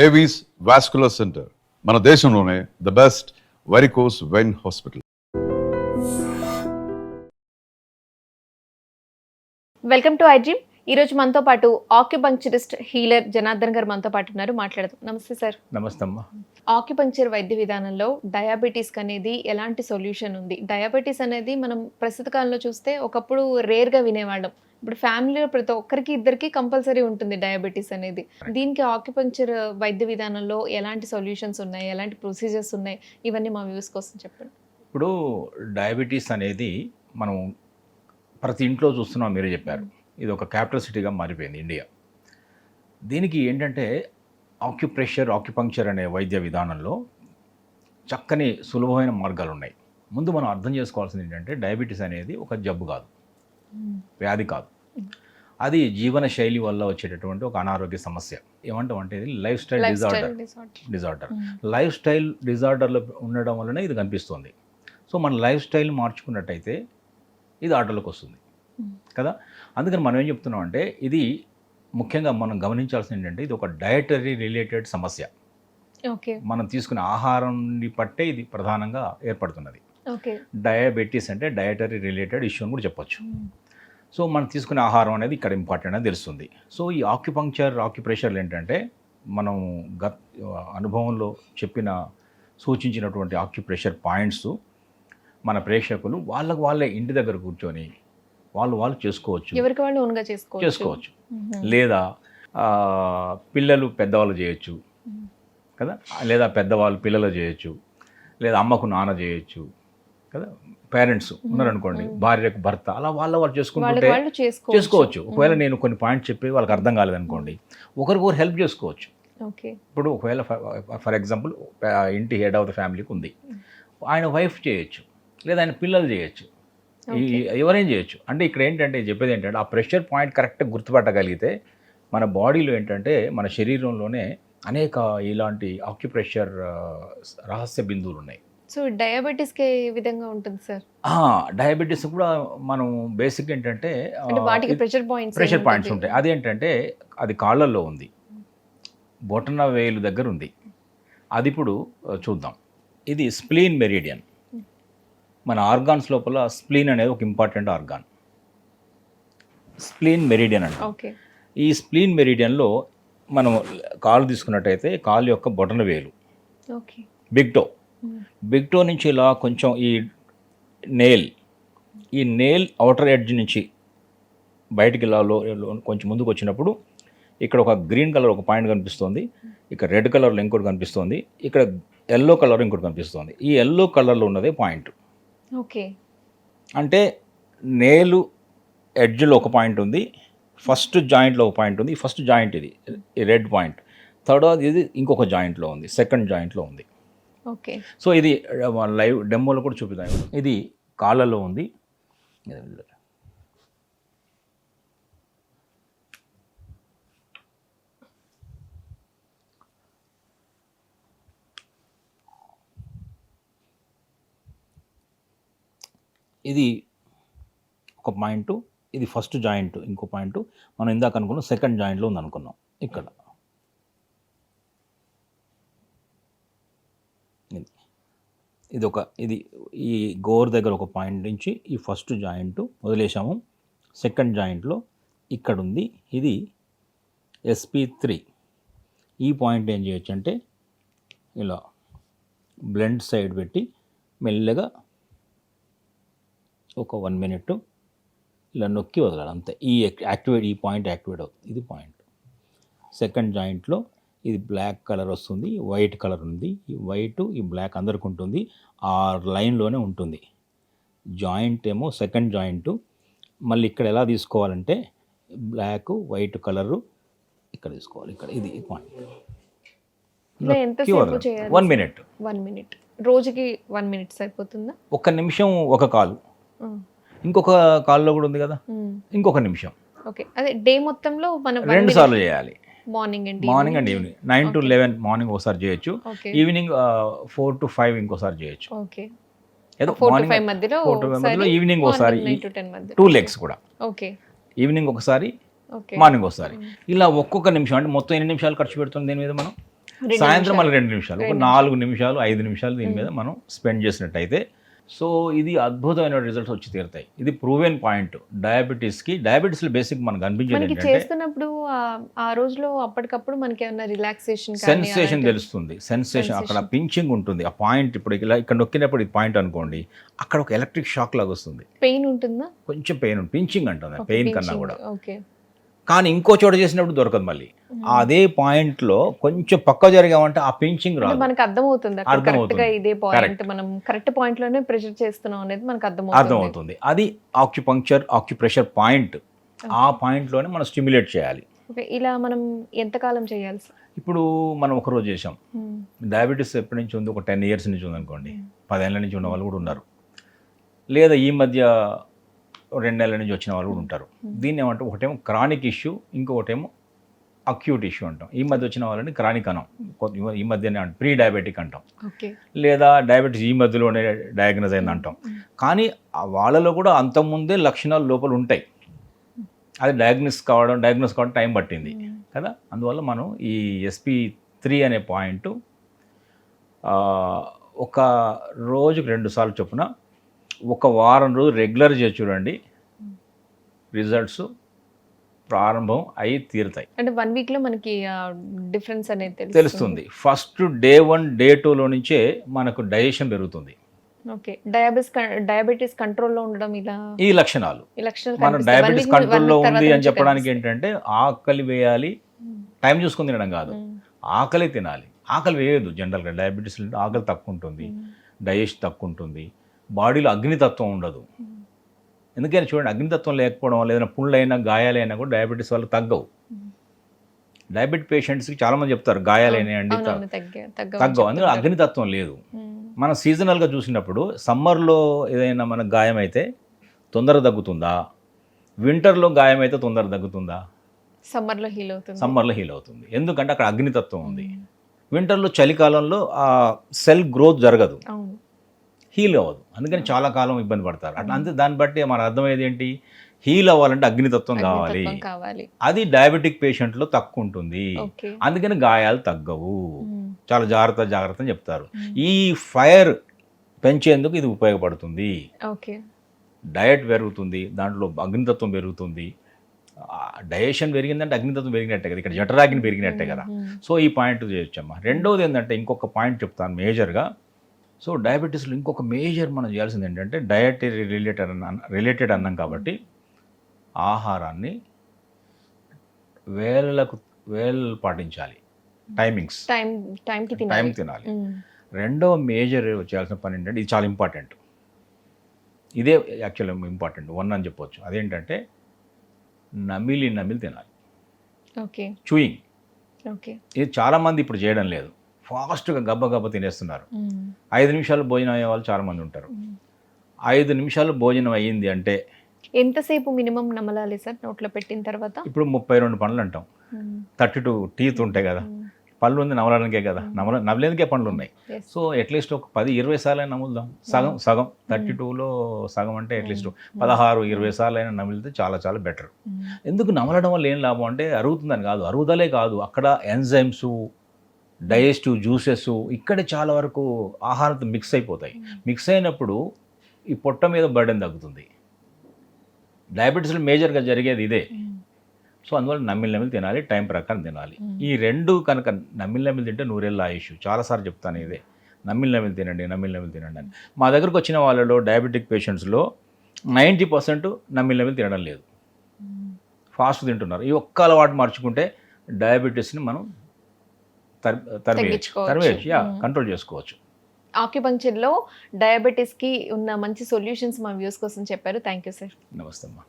Avis vascular centre మన దేశంలోనే the best varicose vein hospital. Welcome to iDream. ఈరోజు మనతో పాటు ఆక్యుపంక్చరిస్ట్ హీలర్ జనార్దన్ గారు మనతో పాటు ఉన్నారు. మాట్లాడదాం. నమస్తే సార్. నమస్తే అమ్మా. ఆక్యుపంక్చర్ వైద్య విధానంలో డయాబెటీస్ అనేది ఎలాంటి సొల్యూషన్ ఉంది? డయాబెటీస్ అనేది మనం ప్రస్తుత కాలంలో చూస్తే ఒకప్పుడు రేర్గా వినేవాళ్ళం. ఇప్పుడు ఫ్యామిలీలో ప్రతి ఒక్కరికి ఇద్దరికి కంపల్సరీ ఉంటుంది డయాబెటీస్ అనేది. దీనికి ఆక్యుపంక్చర్ వైద్య విధానంలో ఎలాంటి సొల్యూషన్స్ ఉన్నాయి, ఎలాంటి ప్రొసీజర్స్ ఉన్నాయి, ఇవన్నీ మా వ్యూస్ కోసం చెప్పండి. ఇప్పుడు డయాబెటీస్ అనేది మనం ప్రతి ఇంట్లో చూస్తున్నాం, మీరే చెప్పారు. ఇది ఒక క్యాపిటల్ సిటీగా మారిపోయింది ఇండియా. దీనికి ఏంటంటే ఆక్యుపంక్చర్ అనే వైద్య విధానంలో చక్కని సులభమైన మార్గాలు ఉన్నాయి. ముందు మనం అర్థం చేసుకోవాల్సింది ఏంటంటే డయాబెటీస్ అనేది ఒక జబ్బు కాదు, వ్యాధి కాదు. అది జీవన శైలి వల్ల వచ్చేటటువంటి ఒక అనారోగ్య సమస్య. ఏమంటామంటే ఇది lifestyle disorder. Lifestyle డిజార్డర్లో ఉండడం వలన ఇది కనిపిస్తుంది. సో మన లైఫ్ స్టైల్ మార్చుకున్నట్టయితే ఇది ఆటోలోకి వస్తుంది కదా. అందుకని మనం ఏం చెప్తున్నాం అంటే ఇది ముఖ్యంగా మనం గమనించాల్సింది ఏంటంటే ఇది ఒక డయటరీ రిలేటెడ్ సమస్య. మనం తీసుకునే ఆహారాన్ని పట్టే ఇది ప్రధానంగా ఏర్పడుతున్నది. డయాబెటీస్ అంటే డయటరీ రిలేటెడ్ ఇష్యూ అని కూడా చెప్పొచ్చు. సో మనం తీసుకునే ఆహారం అనేది ఇక్కడ ఇంపార్టెంట్ అని తెలుస్తుంది. సో ఈ ఆక్యుప్రెషర్లు ఏంటంటే మనం అనుభవంలో సూచించినటువంటి ఆక్యుప్రెషర్ పాయింట్స్ మన ప్రేక్షకులు వాళ్ళే ఇంటి దగ్గర కూర్చొని వాళ్ళు చేసుకోవచ్చు, ఎవరికి వాళ్ళు ఓన్గా చేసుకోవచ్చు. లేదా పిల్లలు పెద్దవాళ్ళు చేయొచ్చు కదా, లేదా పెద్దవాళ్ళు పిల్లలు చేయొచ్చు, లేదా అమ్మకు నాన్న చేయొచ్చు కదా. పేరెంట్స్ ఉన్నారనుకోండి, భార్యకు భర్త, అలా వాళ్ళు చేసుకుంటుంటే చేసుకోవచ్చు. ఒకవేళ నేను కొన్ని పాయింట్స్ చెప్పి వాళ్ళకి అర్థం కాలేదనుకోండి, ఒకరికొకరు హెల్ప్ చేసుకోవచ్చు. ఇప్పుడు ఒకవేళ ఫర్ ఎగ్జాంపుల్ ఇంటి హెడ్ ఆఫ్ ద ఫ్యామిలీకి ఉంది, ఆయన వైఫ్ చేయొచ్చు, లేదా ఆయన పిల్లలు చేయొచ్చు, ఎవరేం చేయొచ్చు. అంటే ఇక్కడ ఏంటంటే చెప్పేది ఏంటంటే ఆ ప్రెషర్ పాయింట్ కరెక్ట్గా గుర్తుపట్టగలిగితే మన బాడీలో ఏంటంటే మన శరీరంలోనే అనేక ఇలాంటి ఆక్యుప్రెషర్ రహస్య బిందువులు ఉన్నాయి. సో డయాబెటీస్కి ఏ విధంగా ఉంటుంది సార్? డయాబెటీస్ కూడా మనం బేసిక్ ఏంటంటే ప్రెషర్ పాయింట్స్ ఉంటాయి. అదేంటంటే అది కాళ్ళల్లో ఉంది, బొటన వేలు దగ్గర ఉంది. అది ఇప్పుడు చూద్దాం. ఇది స్ప్లీన్ మెరిడియన్. మన ఆర్గాన్స్ లోపల స్ప్లీన్ అనేది ఒక ఇంపార్టెంట్ ఆర్గాన్. స్ప్లీన్ మెరిడియన్ అంటే ఈ స్ప్లీన్ మెరిడియన్లో మనం కాలు తీసుకున్నట్టయితే కాలు యొక్క బొటన వేలు, బిగ్ టో నుంచి ఇలా కొంచెం ఈ నెయిల్ అవుటర్ ఎడ్జ్ నుంచి బయటికి ఇలా కొంచెం ముందుకు వచ్చినప్పుడు ఇక్కడ ఒక గ్రీన్ కలర్ ఒక పాయింట్ కనిపిస్తుంది, ఇక్కడ రెడ్ కలర్లో ఇంకోటి కనిపిస్తుంది, ఇక్కడ ఎల్లో కలర్ ఇంకోటి కనిపిస్తుంది. ఈ ఎల్లో కలర్లో ఉన్నదే పాయింట్. అంటే నేలు ఎడ్జ్లో ఒక పాయింట్ ఉంది, ఫస్ట్ జాయింట్లో ఒక పాయింట్ ఉంది. ఫస్ట్ జాయింట్ ఇది రెడ్ పాయింట్. థర్డ్ ఇది ఇంకొక జాయింట్లో ఉంది, సెకండ్ జాయింట్లో ఉంది. సో ఇది లైవ్ డెమోలో కూడా చూపిద్దాం. ఇది కాళ్ళలో ఉంది. ఇది ఒక పాయింట్, ఇది ఫస్ట్ జాయింట్. ఇంకో పాయింట్ మనం ఇందాక అనుకున్నాం సెకండ్ జాయింట్లో ఉంది అనుకున్నాం. ఇక్కడ ఇది ఈ గోర్ దగ్గర ఒక పాయింట్ నుంచి ఈ ఫస్ట్ జాయింట్ వదిలేసాము. సెకండ్ జాయింట్లో ఇక్కడ ఉంది, ఇది SP3. ఈ పాయింట్ ఏం చేయొచ్చు అంటే ఇలా బ్లెండ్ సైడ్ పెట్టి మెల్లగా ఒక 1 minute ఇలా నొక్కి వదలాలి అంతే. ఈ పాయింట్ యాక్టివేట్ అవుతుంది. ఇది పాయింట్. సెకండ్ జాయింట్లో ఇది బ్లాక్ కలర్ వస్తుంది, వైట్ కలర్ ఉంది. ఈ వైట్ ఈ బ్లాక్ అందరికి ఉంటుంది, ఆ లైన్లోనే ఉంటుంది. జాయింట్ ఏమో సెకండ్ జాయింట్. మళ్ళీ ఇక్కడ ఎలా తీసుకోవాలంటే బ్లాక్ వైట్ కలరు ఇక్కడ తీసుకోవాలి. ఇక్కడ ఇది పాయింట్. 1 minute. రోజుకి 1 minute సరిపోతుందా? 1 నిమిషం ఒక కాలు, ఇంకొక కాల్లో కూడా ఉంది కదా, ఇంకొక నిమిషం. అదే డే మొత్తంలో మనం 2 సార్లు చేయాలి, morning and evening. 9 to 11 morning ఒకసారి చేయొచ్చు, ఈవినింగ్ 4 to 5 ఇంకోసారి చేయొచ్చు. ఏదో 4 to 5 మధ్యలో ఈవినింగ్ ఒకసారి 2 legs కూడా, ఈవినింగ్ ఒకసారి మార్నింగ్ ఒకసారి. ఇలా ఒక్కొక్క నిమిషం. అంటే మొత్తం 8 నిమిషాలు ఖర్చు పెడుతుంది దీని మీద మనం. సాయంత్రం మళ్ళీ 2 నిమిషాలు, ఒక 4 నిమిషాలు 5 నిమిషాలు దీని మీద మనం స్పెండ్ చేసినట్టయితే సో ఇది అద్భుతమైన రిజల్ట్స్ వచ్చి తీరుతాయి. ఇది ప్రూవెన్ పాయింట్. డయాబెటీస్లో బేసిక్ మనకు అనిపించేది మనకి ఏంటంటే చేస్తున్నప్పుడు ఆ రోజులో అప్పటికప్పుడు మనకి ఏమైనా రిలాక్సేషన్ సెన్సేషన్ తెలుస్తుంది. సెన్సేషన్ అక్కడ పించింగ్ ఉంటుంది. ఆ పాయింట్ ఇప్పుడు ఇలా ఇక్కడ నొక్కినప్పుడు ఇది పాయింట్ అనుకోండి, అక్కడ ఒక ఎలక్ట్రిక్ షాక్ లాగా వస్తుంది. పెయిన్ ఉంటుందా? కొంచెం పెయిన్ ఉంటుంది. పించింగ్ అంటుంది, పెయిన్ కన్నా కూడా. ఓకే. కానీ ఇంకో చోట చేసినప్పుడు దొరకదు మళ్ళీ. అదే పాయింట్ లో కొంచెం పక్క జరిగామంటే ఆ పించింగ్ రాదు. మనకు అర్థమవుతుంది కరెక్ట్ గా ఇదే పాయింట్, మనం కరెక్ట్ పాయింట్ లోనే ప్రెషర్ చేస్తున్నాం అనేది మనకు అర్థమవుతుంది. అది ఆక్యుప్రెషర్ పాయింట్. ఆ పాయింట్ లోనే మనం స్టిమ్యులేట్ చేయాలి. ఇలా మనం ఎంతకాలం చేయాలి? ఇప్పుడు మనం ఒక రోజు చేసాం. డయాబెటీస్ ఎప్పటి నుంచి ఉంది? ఒక 10 years నుంచి ఉంది అనుకోండి. 10 ఏళ్ల నుంచి ఉన్న వాళ్ళు కూడా ఉన్నారు, లేదా ఈ మధ్య 2 నెలల నుంచి వచ్చిన వాళ్ళు కూడా ఉంటారు. దీన్ని ఏమంటే ఒకటేమో క్రానిక్ ఇష్యూ, ఇంకొకటేమో అక్యూట్ ఇష్యూ అంటాం. ఈ మధ్య వచ్చిన వాళ్ళని క్రానిక్ అనం, ఈ మధ్యనే ప్రీ డయాబెటిక్ అంటాం, లేదా డయాబెటీస్ ఈ మధ్యలోనే డయాగ్నోజ్ అయింది అంటాం. కానీ వాళ్ళలో కూడా అంతకుముందే లక్షణాలు లోపల ఉంటాయి. అది డయాగ్నోస్ కావడం టైం పట్టింది కదా. అందువల్ల మనం ఈ SP3 అనే పాయింట్ ఒక రోజుకు 2 సార్లు చొప్పున ఒక వారం రోజు రెగ్యులర్ చేసి చూడండి, రిజల్ట్స్ ప్రారంభం అయి తీరుతాయి. అంటే 1 week లో మనకి డిఫరెన్స్ అనేది తెలుస్తుంది. ఫస్ట్ డే 1 డే 2లో నుంచే మనకు డైజెషన్ పెరుగుతుంది. ఓకే. డయాబెటీస్ కంట్రోల్లో ఉండడం, ఇలా ఈ లక్షణాలు మన డయాబెటీస్ కంట్రోల్లో ఉంది అని చెప్పడానికి ఏంటంటే ఆకలి వేయాలి, టైం చూసుకుని తినడం కాదు, ఆకలి తినాలి. ఆకలి వేయదు జనరల్గా. డయాబెటీస్ ఆకలి తక్కువ ఉంటుంది, డైజెషన్ తక్కువ ఉంటుంది, బాడీలో అగ్నితత్వం ఉండదు. ఎందుకని చూడండి, అగ్నితత్వం లేకపోవడం లేదా పుండ్లైనా గాయాలైనా కూడా డయాబెటీస్ వాళ్ళు తగ్గవు. డయాబెటిక్ పేషెంట్స్కి చాలామంది చెప్తారు గాయాలైనాయండి తగ్గవు, అందులో అగ్నితత్వం లేదు. మనం సీజనల్గా చూసినప్పుడు సమ్మర్లో ఏదైనా మనకు గాయం అయితే తొందరగా తగ్గుతుందా, వింటర్లో గాయం అయితే తొందరగా తగ్గుతుందా? సమ్మర్లో హీల్ అవుతుంది. ఎందుకంటే అక్కడ అగ్నితత్వం ఉంది. వింటర్లో చలికాలంలో ఆ సెల్ గ్రోత్ జరగదు, హీల్ అవ్వదు. అందుకని చాలా కాలం ఇబ్బంది పడతారు. అట్లా అంతే. దాన్ని బట్టి మన అర్థమయ్యేది ఏంటి, హీల్ అవ్వాలంటే అగ్నితత్వం కావాలి. అది డయాబెటిక్ పేషెంట్లో తక్కువ ఉంటుంది, అందుకని గాయాలు తగ్గవు. చాలా జాగ్రత్త అని చెప్తారు. ఈ ఫైర్ పెంచేందుకు ఇది ఉపయోగపడుతుంది. డయట్ పెరుగుతుంది, దాంట్లో అగ్నితత్వం పెరుగుతుంది. డైజెషన్ పెరిగిందంటే అగ్నితత్వం పెరిగినట్టే కదా, ఇక్కడ జఠరాగ్ని పెరిగినట్టే కదా. సో ఈ పాయింట్ చేయొచ్చమ్మా. రెండవది ఏంటంటే ఇంకొక పాయింట్ చెప్తాను మేజర్గా. సో డయాబెటీస్లో ఇంకొక మేజర్ మనం చేయాల్సింది ఏంటంటే డయటరీ రిలేటెడ్ అన్నాం కాబట్టి ఆహారాన్ని వేళలు పాటించాలి, టైమింగ్స్, టైం తినాలి. రెండవ మేజర్ చేయాల్సిన పని ఏంటంటే, ఇది చాలా ఇంపార్టెంట్, ఇదే యాక్చువల్ ఇంపార్టెంట్ 1 అని చెప్పవచ్చు. అదేంటంటే నమిలి తినాలి, చూయింగ్. ఇది చాలామంది ఇప్పుడు చేయడం లేదు, ఫాస్ట్గా గబ్బ తినేస్తున్నారు. 5 నిమిషాలు భోజనం అయ్యే వాళ్ళు చాలామంది ఉంటారు. 5 నిమిషాలు భోజనం అయ్యింది అంటే ఎంతసేపు మినిమం నమలాలి సార్ నోట్లో పెట్టిన తర్వాత? ఇప్పుడు 32 పనులు అంటాం, 32 టీత్ ఉంటాయి కదా, పళ్ళు ఉంది నమలడానికే కదా, నమలేందుకే పనులు ఉన్నాయి. సో అట్లీస్ట్ ఒక 10-20 సార్లు అయినా నములుదాం. సగం 32లో సగం అంటే అట్లీస్ట్ 16-20 సార్లు అయినా నమిలితే చాలా బెటర్. ఎందుకు నమలడం వల్ల ఏం లాభం అంటే అరుగుతుందని కాదు, అరుగుదలే కాదు, అక్కడ ఎంజైమ్స్, డైజెస్టివ్ జ్యూసెస్ ఇక్కడే చాలా వరకు ఆహారంతో మిక్స్ అయిపోతాయి. మిక్స్ అయినప్పుడు ఈ పొట్ట మీద బర్డెన్ తగ్గుతుంది. డయాబెటీస్లో మేజర్గా జరిగేది ఇదే. సో అందువల్ల నమ్మిలి తినాలి, టైం ప్రకారం తినాలి. ఈ 2 కనుక నమ్మిలి తింటే 100 ఏళ్ళ ఆయుష్. చాలాసార్లు చెప్తాను ఇదే, నమ్మిలి తినండి అని. మా దగ్గరకు వచ్చిన వాళ్ళలో డయాబెటిక్ పేషెంట్స్లో 90% నమ్మిలి తినడం లేదు, ఫాస్ట్ తింటున్నారు. ఈ ఒక్క అలవాటు మార్చుకుంటే డయాబెటీస్ని మనం తరివేయచ్చు, కంట్రోల్ చేసుకోవచ్చు. ఆక్యుపంక్చర్లో డయాబెటీస్కి ఉన్న మంచి సొల్యూషన్స్ మా వ్యూస్ కోసం చెప్పారు. Thank you sir. నమస్తే అమ్మా.